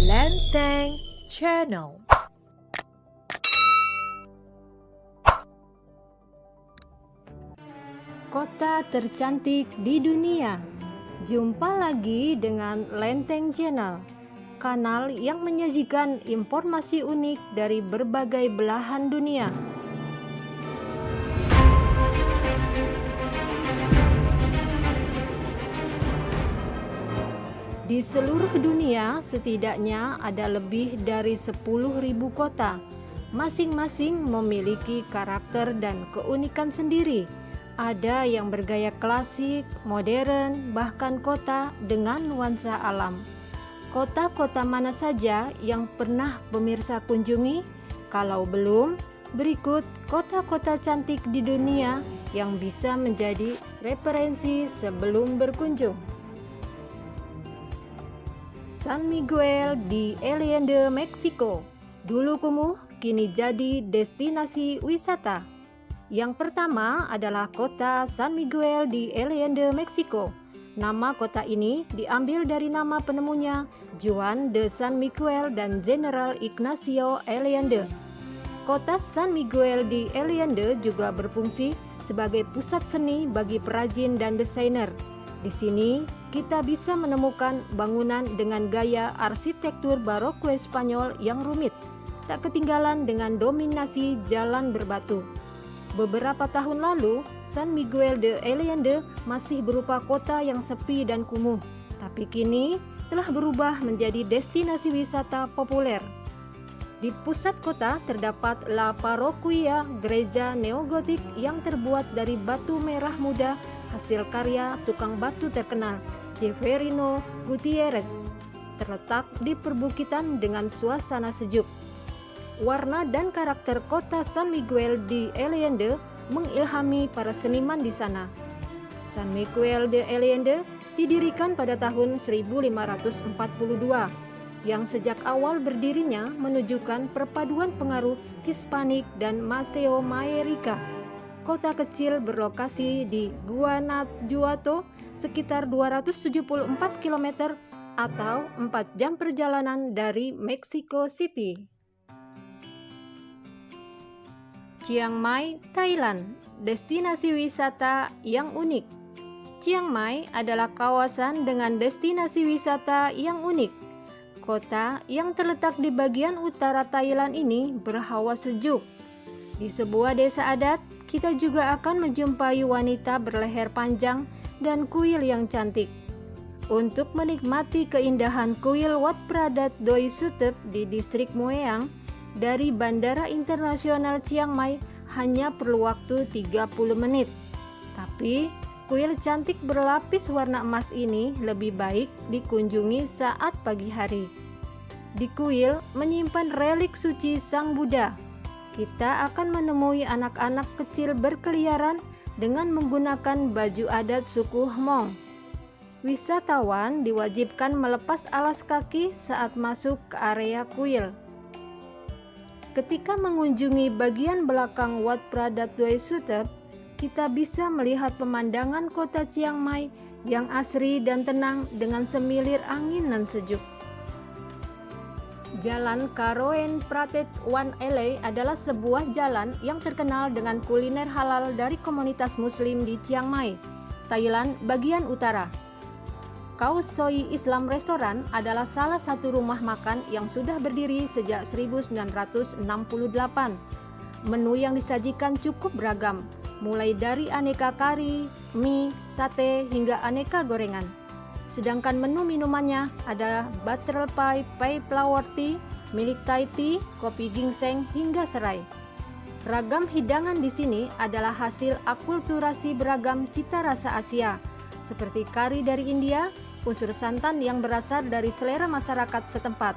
Lenteng Channel. Kota tercantik di dunia. Jumpa lagi dengan Lenteng Channel, kanal yang menyajikan informasi unik dari berbagai belahan dunia. Di seluruh dunia setidaknya ada lebih dari 10.000 kota. Masing-masing memiliki karakter dan keunikan sendiri. Ada yang bergaya klasik, modern, bahkan kota dengan nuansa alam. Kota-kota mana saja yang pernah pemirsa kunjungi? Kalau belum, berikut kota-kota cantik di dunia yang bisa menjadi referensi sebelum berkunjung. San Miguel di Allende, Meksiko. Dulu kumuh, kini jadi destinasi wisata. Yang pertama adalah kota San Miguel di Allende, Meksiko. Nama kota ini diambil dari nama penemunya, Juan de San Miguel dan General Ignacio Allende. Kota San Miguel di Allende juga berfungsi sebagai pusat seni bagi perajin dan desainer. Di sini kita bisa menemukan bangunan dengan gaya arsitektur baroko Spanyol yang rumit, tak ketinggalan dengan dominasi jalan berbatu. Beberapa tahun lalu, San Miguel de Allende masih berupa kota yang sepi dan kumuh, tapi kini telah berubah menjadi destinasi wisata populer. Di pusat kota terdapat La Parroquia, gereja neogotik yang terbuat dari batu merah muda hasil karya tukang batu terkenal Jeferino Gutierrez, terletak di perbukitan dengan suasana sejuk. Warna dan karakter kota San Miguel di Allende mengilhami para seniman di sana. San Miguel de Allende didirikan pada tahun 1542, yang sejak awal berdirinya menunjukkan perpaduan pengaruh Hispanik dan Mesoamerica. Kota kecil berlokasi di Guanajuato, sekitar 274 km atau 4 jam perjalanan dari Mexico City. Chiang Mai, Thailand, destinasi wisata yang unik. Chiang Mai adalah kawasan dengan destinasi wisata yang unik. Kota yang terletak di bagian utara Thailand ini berhawa sejuk. Di sebuah desa adat, kita juga akan menjumpai wanita berleher panjang dan kuil yang cantik. Untuk menikmati keindahan kuil Wat Pradat Doi Suthep di distrik Mueang, dari Bandara Internasional Chiang Mai hanya perlu waktu 30 menit. Tapi, kuil cantik berlapis warna emas ini lebih baik dikunjungi saat pagi hari. Di kuil menyimpan relik suci Sang Buddha. Kita akan menemui anak-anak kecil berkeliaran dengan menggunakan baju adat suku Hmong. Wisatawan diwajibkan melepas alas kaki saat masuk ke area kuil. Ketika mengunjungi bagian belakang Wat Pradat Doi Suthep, kita bisa melihat pemandangan kota Chiang Mai yang asri dan tenang dengan semilir angin nan sejuk. Jalan Karoen Pratet Wan Ele adalah sebuah jalan yang terkenal dengan kuliner halal dari komunitas muslim di Chiang Mai, Thailand bagian utara. Khao Soi Islam Restaurant adalah salah satu rumah makan yang sudah berdiri sejak 1968. Menu yang disajikan cukup beragam, mulai dari aneka kari, mie, sate, hingga aneka gorengan. Sedangkan menu minumannya ada butter pie, pie flower tea, milk Thai tea, kopi ginseng, hingga serai. Ragam hidangan di sini adalah hasil akulturasi beragam cita rasa Asia, seperti kari dari India, unsur santan yang berasal dari selera masyarakat setempat.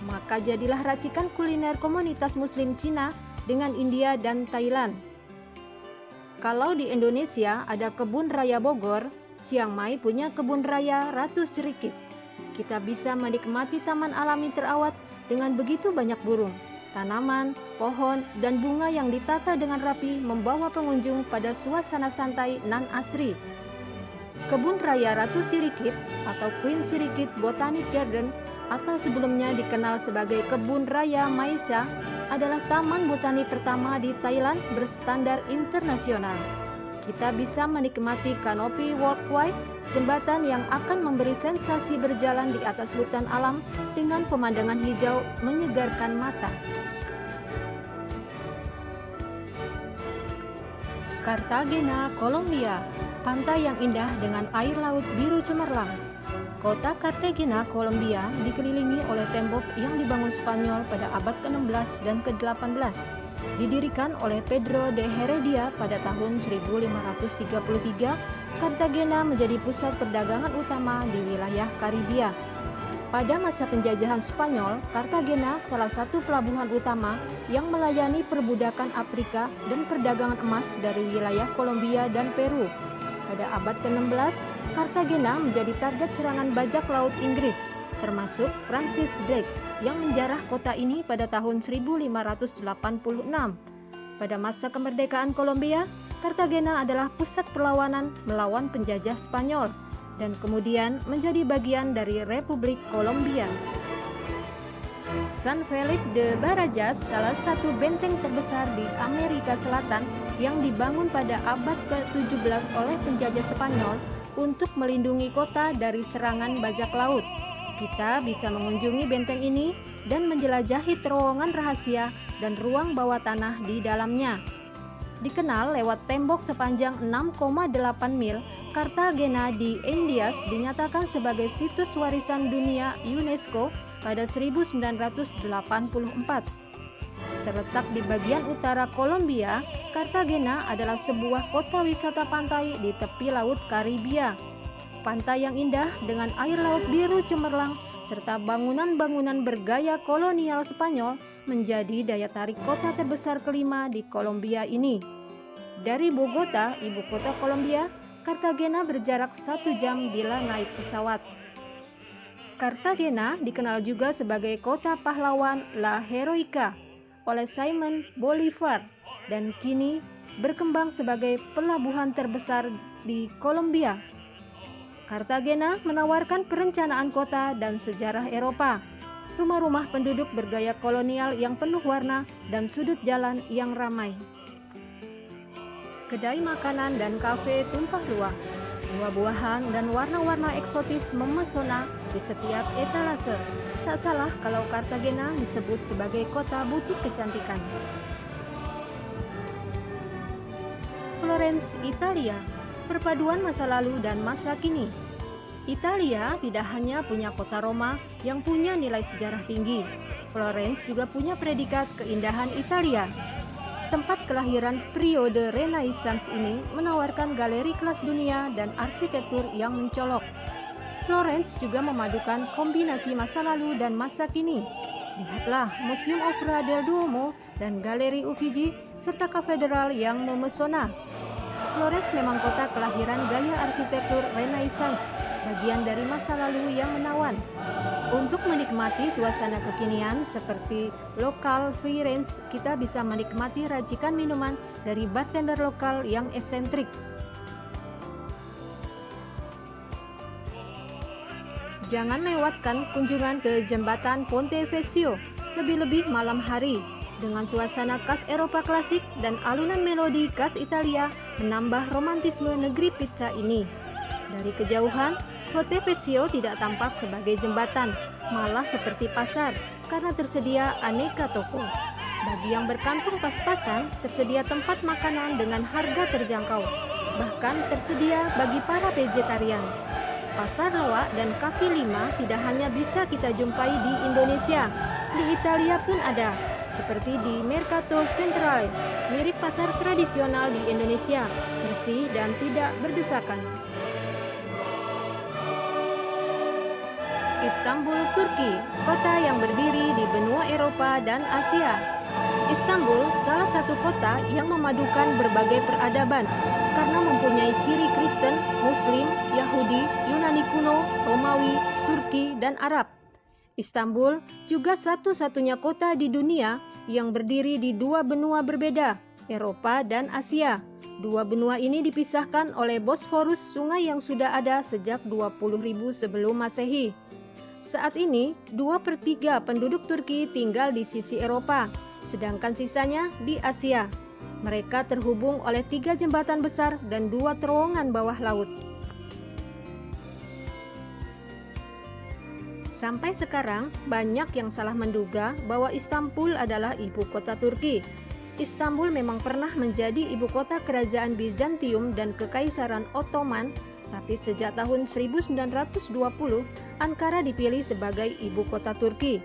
Maka jadilah racikan kuliner komunitas muslim Cina dengan India dan Thailand. Kalau di Indonesia ada Kebun Raya Bogor, Chiang Mai punya Kebun Raya Ratu Serikit. Kita bisa menikmati taman alami terawat dengan begitu banyak burung, tanaman, pohon, dan bunga yang ditata dengan rapi membawa pengunjung pada suasana santai nan asri. Kebun Raya Ratu Sirikit atau Queen Sirikit Botanic Garden atau sebelumnya dikenal sebagai Kebun Raya Maesa adalah taman botani pertama di Thailand berstandar internasional. Kita bisa menikmati kanopi walkway, jembatan yang akan memberi sensasi berjalan di atas hutan alam dengan pemandangan hijau menyegarkan mata. Cartagena, Kolombia, pantai yang indah dengan air laut biru cemerlang. Kota Cartagena, Kolombia dikelilingi oleh tembok yang dibangun Spanyol pada abad ke-16 dan ke-18. Didirikan oleh Pedro de Heredia pada tahun 1533, Cartagena menjadi pusat perdagangan utama di wilayah Karibia. Pada masa penjajahan Spanyol, Cartagena salah satu pelabuhan utama yang melayani perbudakan Afrika dan perdagangan emas dari wilayah Kolombia dan Peru. Pada abad ke-16, Cartagena menjadi target serangan bajak laut Inggris, termasuk Francis Drake yang menjarah kota ini pada tahun 1586. Pada masa kemerdekaan Kolombia, Cartagena adalah pusat perlawanan melawan penjajah Spanyol dan kemudian menjadi bagian dari Republik Kolombia. San Felipe de Barajas, salah satu benteng terbesar di Amerika Selatan yang dibangun pada abad ke-17 oleh penjajah Spanyol untuk melindungi kota dari serangan bajak laut. Kita bisa mengunjungi benteng ini dan menjelajahi terowongan rahasia dan ruang bawah tanah di dalamnya. Dikenal lewat tembok sepanjang 6,8 mil, Cartagena di Indias dinyatakan sebagai situs warisan dunia UNESCO pada 1984. Terletak di bagian utara Kolombia, Cartagena adalah sebuah kota wisata pantai di tepi laut Karibia. Pantai yang indah dengan air laut biru cemerlang serta bangunan-bangunan bergaya kolonial Spanyol menjadi daya tarik kota terbesar kelima di Kolombia ini. Dari Bogota, ibu kota Kolombia, Cartagena berjarak 1 jam bila naik pesawat. Cartagena dikenal juga sebagai kota pahlawan La Heroica oleh Simon Bolivar dan kini berkembang sebagai pelabuhan terbesar di Kolombia. Cartagena menawarkan perencanaan kota dan sejarah Eropa, rumah-rumah penduduk bergaya kolonial yang penuh warna dan sudut jalan yang ramai. Kedai makanan dan kafe tumpah ruah, buah-buahan dan warna-warna eksotis memesona di setiap etalase. Tak salah kalau Cartagena disebut sebagai kota butik kecantikan. Florence, Italia, perpaduan masa lalu dan masa kini. Italia tidak hanya punya kota Roma yang punya nilai sejarah tinggi, Florence juga punya predikat keindahan Italia. Tempat kelahiran periode Renaissance ini menawarkan galeri kelas dunia dan arsitektur yang mencolok. Florence juga memadukan kombinasi masa lalu dan masa kini. Lihatlah Museum Opera del Duomo dan Galeri Uffizi serta katedral yang memesona. Florence memang kota kelahiran gaya arsitektur Renaissance, bagian dari masa lalu yang menawan. Untuk menikmati suasana kekinian seperti lokal Firenze, kita bisa menikmati racikan minuman dari bartender lokal yang esentrik. Jangan lewatkan kunjungan ke jembatan Ponte Vecchio, lebih-lebih malam hari. Dengan suasana khas Eropa klasik dan alunan melodi khas Italia menambah romantisme negeri pizza ini. Dari kejauhan, Ponte Vecchio tidak tampak sebagai jembatan, malah seperti pasar karena tersedia aneka toko. Bagi yang berkantung pas-pasan, tersedia tempat makanan dengan harga terjangkau. Bahkan tersedia bagi para vegetarian. Pasar loak dan kaki lima tidak hanya bisa kita jumpai di Indonesia, di Italia pun ada, seperti di Mercato Centrale, mirip pasar tradisional di Indonesia, bersih dan tidak berdesakan. Istanbul, Turki, kota yang berdiri di benua Eropa dan Asia. Istanbul salah satu kota yang memadukan berbagai peradaban karena mempunyai ciri Kristen, Muslim, Yahudi, Yunani kuno, Romawi, Turki, dan Arab. Istanbul juga satu-satunya kota di dunia yang berdiri di dua benua berbeda, Eropa dan Asia. Dua benua ini dipisahkan oleh Bosforus, sungai yang sudah ada sejak 20.000 sebelum Masehi. Saat ini, 2/3 penduduk Turki tinggal di sisi Eropa, sedangkan sisanya di Asia. Mereka terhubung oleh 3 jembatan besar dan 2 terowongan bawah laut. Sampai sekarang, banyak yang salah menduga bahwa Istanbul adalah ibu kota Turki. Istanbul memang pernah menjadi ibu kota kerajaan Bizantium dan Kekaisaran Ottoman, tapi sejak tahun 1920, Ankara dipilih sebagai ibu kota Turki.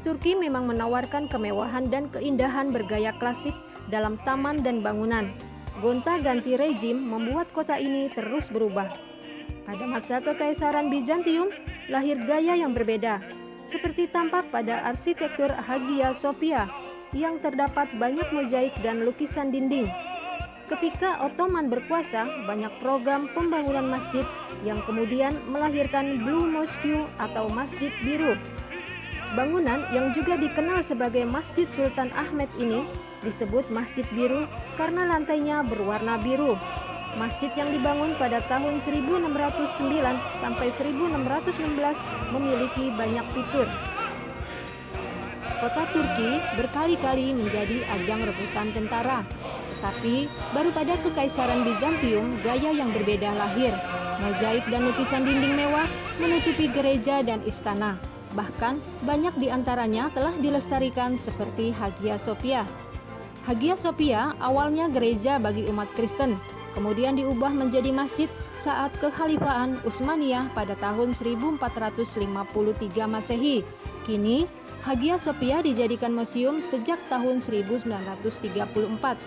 Turki memang menawarkan kemewahan dan keindahan bergaya klasik dalam taman dan bangunan. Gonta-ganti rejim membuat kota ini terus berubah. Pada masa Kekaisaran Bizantium, lahir gaya yang berbeda, seperti tampak pada arsitektur Hagia Sophia, yang terdapat banyak mozaik dan lukisan dinding. Ketika Ottoman berkuasa, banyak program pembangunan masjid yang kemudian melahirkan Blue Mosque atau Masjid Biru. Bangunan yang juga dikenal sebagai Masjid Sultan Ahmed ini disebut Masjid Biru karena lantainya berwarna biru. Masjid yang dibangun pada tahun 1609 sampai 1616 memiliki banyak fitur. Kota Turki berkali-kali menjadi ajang rebutan tentara, tetapi baru pada Kekaisaran Bizantium gaya yang berbeda lahir. Mozaik dan lukisan dinding mewah menutupi gereja dan istana. Bahkan banyak di antaranya telah dilestarikan seperti Hagia Sophia. Hagia Sophia awalnya gereja bagi umat Kristen, kemudian diubah menjadi masjid saat kekhalifahan Utsmaniyah pada tahun 1453 Masehi. Kini, Hagia Sophia dijadikan museum sejak tahun 1934.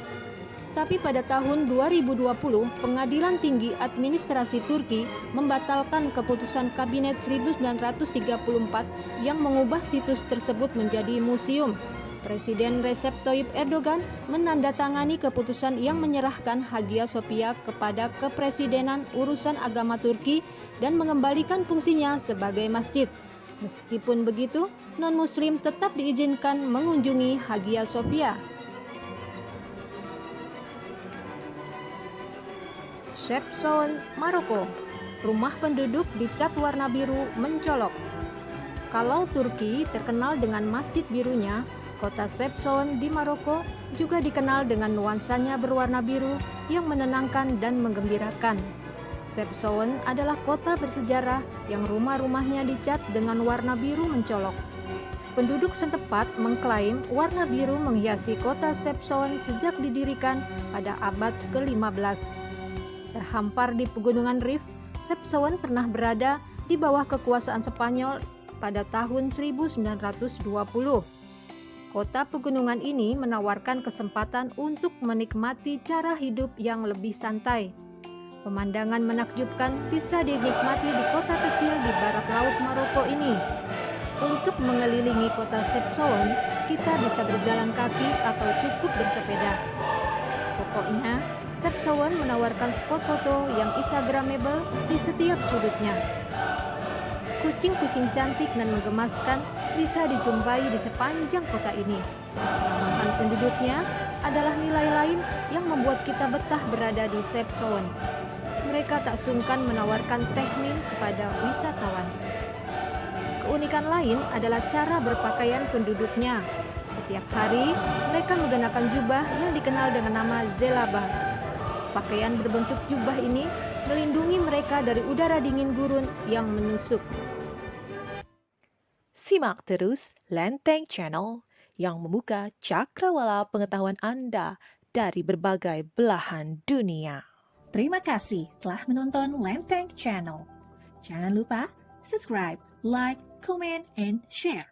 Tapi pada tahun 2020, Pengadilan Tinggi Administrasi Turki membatalkan keputusan Kabinet 1934 yang mengubah situs tersebut menjadi museum. Presiden Recep Tayyip Erdogan menandatangani keputusan yang menyerahkan Hagia Sophia kepada Kepresidenan Urusan Agama Turki dan mengembalikan fungsinya sebagai masjid. Meskipun begitu, non-muslim tetap diizinkan mengunjungi Hagia Sophia. Chefchaouen, Maroko. Rumah penduduk dicat warna biru mencolok. Kalau Turki terkenal dengan masjid birunya, kota Chefchaouen di Maroko juga dikenal dengan nuansanya berwarna biru yang menenangkan dan menggembirakan. Chefchaouen adalah kota bersejarah yang rumah-rumahnya dicat dengan warna biru mencolok. Penduduk setempat mengklaim warna biru menghiasi kota Chefchaouen sejak didirikan pada abad ke-15. Terhampar di pegunungan Rif, Chefchaouen pernah berada di bawah kekuasaan Spanyol pada tahun 1920. Kota pegunungan ini menawarkan kesempatan untuk menikmati cara hidup yang lebih santai. Pemandangan menakjubkan bisa dinikmati di kota kecil di barat laut Maroko ini. Untuk mengelilingi kota Chefchaouen, kita bisa berjalan kaki atau cukup bersepeda. Pokoknya, Chefchaouen menawarkan spot foto yang instagramable di setiap sudutnya. Kucing-kucing cantik dan menggemaskan bisa dijumpai di sepanjang kota ini. Keramahan penduduknya adalah nilai lain yang membuat kita betah berada di Chefchaouen. Mereka tak sungkan menawarkan teknik kepada wisatawan. Keunikan lain adalah cara berpakaian penduduknya. Setiap hari, mereka menggunakan jubah yang dikenal dengan nama zelabah. Pakaian berbentuk jubah ini melindungi mereka dari udara dingin gurun yang menusuk. Simak terus Lenteng Channel yang membuka cakrawala pengetahuan Anda dari berbagai belahan dunia. Terima kasih telah menonton Lenteng Channel. Jangan lupa subscribe, like, comment, and share.